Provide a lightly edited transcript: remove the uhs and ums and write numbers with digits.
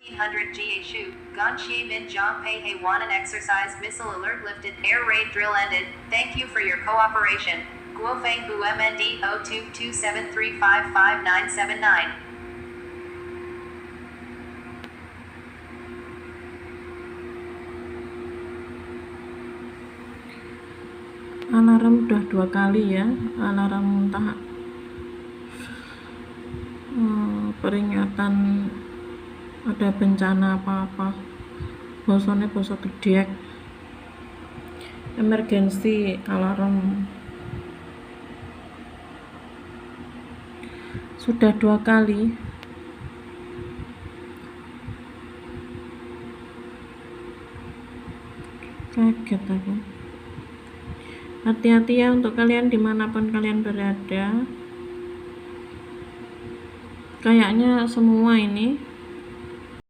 100 GHU, Ganxi Min Jong Pei He Wan an exercise missile alert lifted, air raid drill ended. Thank you for your cooperation. Guofeng Bu MND 0227355979. Alarm udah 2 kali ya, alarm entah peringatan ada bencana apa-apa, bosone boso gedek, emergency alarm. Sudah 2 kali. Kaget aku. Hati-hati ya untuk kalian dimanapun kalian berada. Kayaknya semua ini